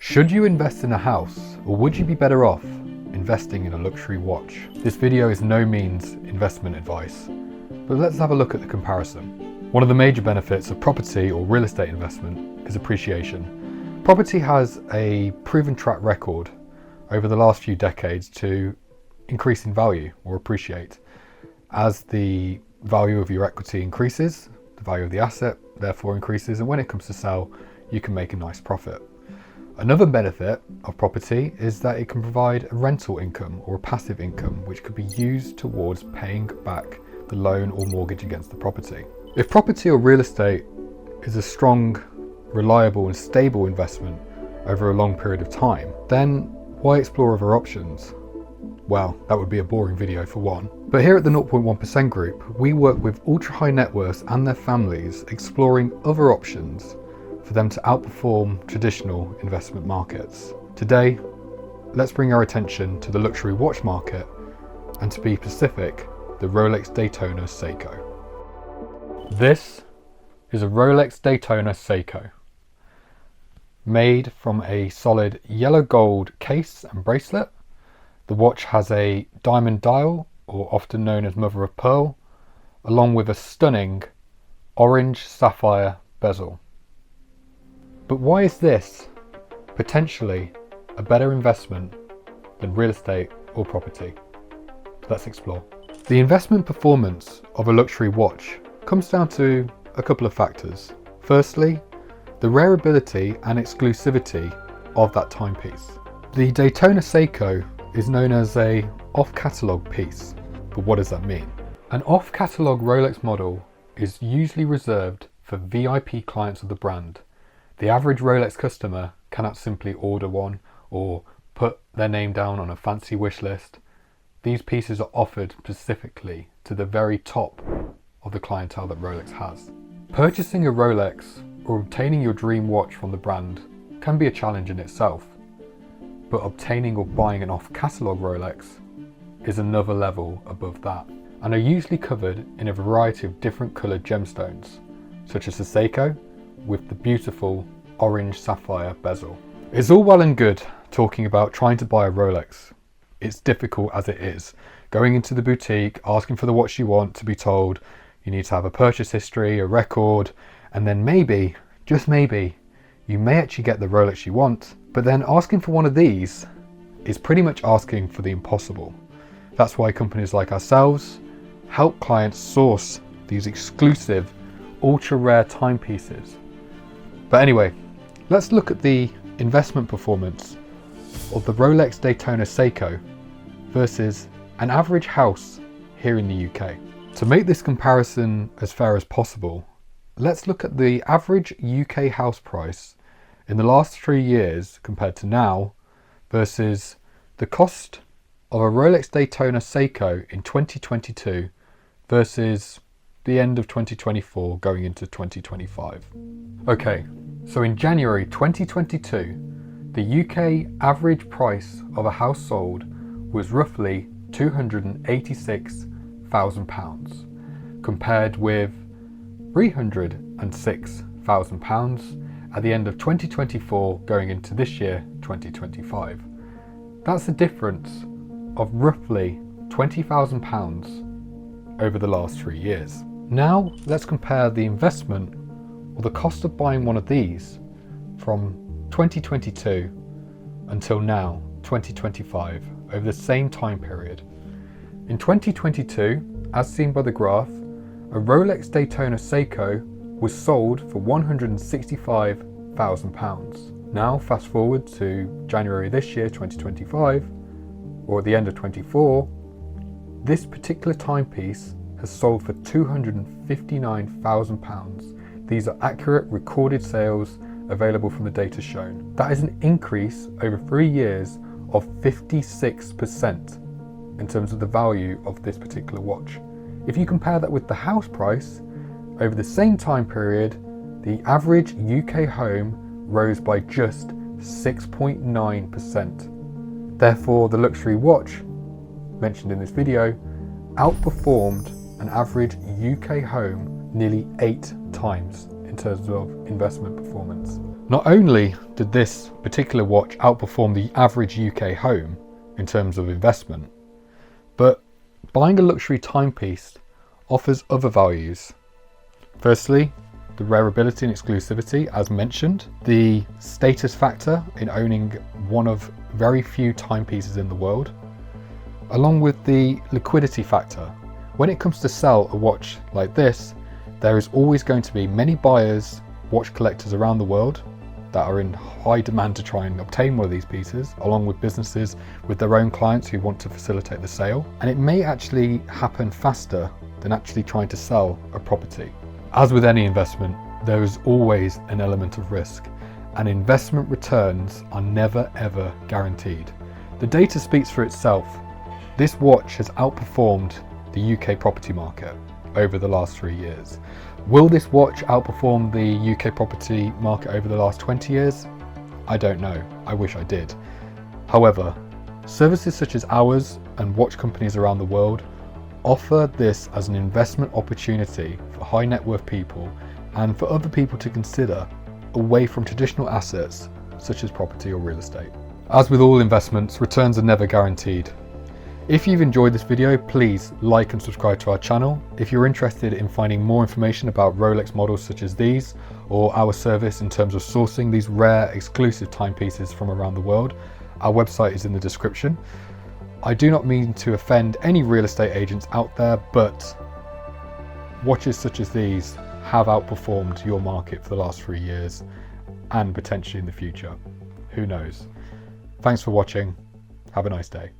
Should you invest in a house, or would you be better off investing in a luxury watch? This video is no means investment advice, but let's have a look at the comparison. One of the major benefits of property or real estate investment is appreciation. Property has a proven track record over the last few decades to increase in value or appreciate. As the value of your equity increases, the value of the asset therefore increases, and when it comes to sell, you can make a nice profit. Another benefit of property is that it can provide a rental income or a passive income which could be used towards paying back the loan or mortgage against the property. If property or real estate is a strong, reliable and stable investment over a long period of time, then why explore other options? Well, that would be a boring video for one. But here at the 0.1% group, we work with ultra high net worths and their families exploring other options for them to outperform traditional investment markets. Today, let's bring our attention to the luxury watch market, and to be specific, the Rolex Daytona Saco. This is a Rolex Daytona Saco, made from a solid yellow gold case and bracelet. The watch has a diamond dial, or often known as mother of pearl, along with a stunning orange sapphire bezel. But why is this potentially a better investment than real estate or property? Let's explore. The investment performance of a luxury watch comes down to a couple of factors. Firstly, the rarability and exclusivity of that timepiece. The Daytona Saco is known as a off-catalogue piece, but what does that mean? An off-catalogue Rolex model is usually reserved for VIP clients of the brand. The average Rolex customer cannot simply order one or put their name down on a fancy wish list. These pieces are offered specifically to the very top of the clientele that Rolex has. Purchasing a Rolex or obtaining your dream watch from the brand can be a challenge in itself, but obtaining or buying an off-catalogue Rolex is another level above that, and are usually covered in a variety of different coloured gemstones, such as the Saco with the beautiful orange sapphire bezel. It's all well and good talking about trying to buy a Rolex. It's difficult as it is. Going into the boutique, asking for the watch you want, to be told you need to have a purchase history, a record, and then maybe, just maybe, you may actually get the Rolex you want, but then asking for one of these is pretty much asking for the impossible. That's why companies like ourselves help clients source these exclusive, ultra rare timepieces. But anyway, let's look at the investment performance of the Rolex Daytona Saco versus an average house here in the UK. To make this comparison as fair as possible, let's look at the average UK house price in the last 3 years compared to now versus the cost of a Rolex Daytona Saco in 2022 versus the end of 2024 going into 2025. Okay, so in January 2022, the UK average price of a house sold was roughly £286,000, compared with £306,000 at the end of 2024 going into this year, 2025. That's a difference of roughly £20,000 over the last 3 years. Now let's compare the investment or the cost of buying one of these from 2022 until now, 2025, over the same time period. In 2022, as seen by the graph, a Rolex Daytona Saco was sold for £165,000. Now fast forward to January this year, 2025, or at the end of 24, this particular timepiece has sold for £259,000. These are accurate recorded sales available from the data shown. That is an increase over 3 years of 56% in terms of the value of this particular watch. If you compare that with the house price, over the same time period, the average UK home rose by just 6.9%. Therefore, the luxury watch mentioned in this video outperformed an average UK home nearly 8 times in terms of investment performance. Not only did this particular watch outperform the average UK home in terms of investment, but buying a luxury timepiece offers other values. Firstly, the wearability and exclusivity, as mentioned, the status factor in owning one of very few timepieces in the world, along with the liquidity factor. When it comes to sell a watch like this, there is always going to be many buyers, watch collectors around the world that are in high demand to try and obtain one of these pieces, along with businesses with their own clients who want to facilitate the sale. And it may actually happen faster than actually trying to sell a property. As with any investment, there is always an element of risk, and investment returns are never ever guaranteed. The data speaks for itself. This watch has outperformed the UK property market over the last 3 years. Will this watch outperform the UK property market over the last 20 years? I don't know. I wish I did. However, services such as ours and watch companies around the world offer this as an investment opportunity for high net worth people and for other people to consider away from traditional assets such as property or real estate. As with all investments, returns are never guaranteed. If you've enjoyed this video, please like and subscribe to our channel. If you're interested in finding more information about Rolex models such as these, or our service in terms of sourcing these rare, exclusive timepieces from around the world, our website is in the description. I do not mean to offend any real estate agents out there, but watches such as these have outperformed your market for the last 3 years and potentially in the future. Who knows? Thanks for watching. Have a nice day.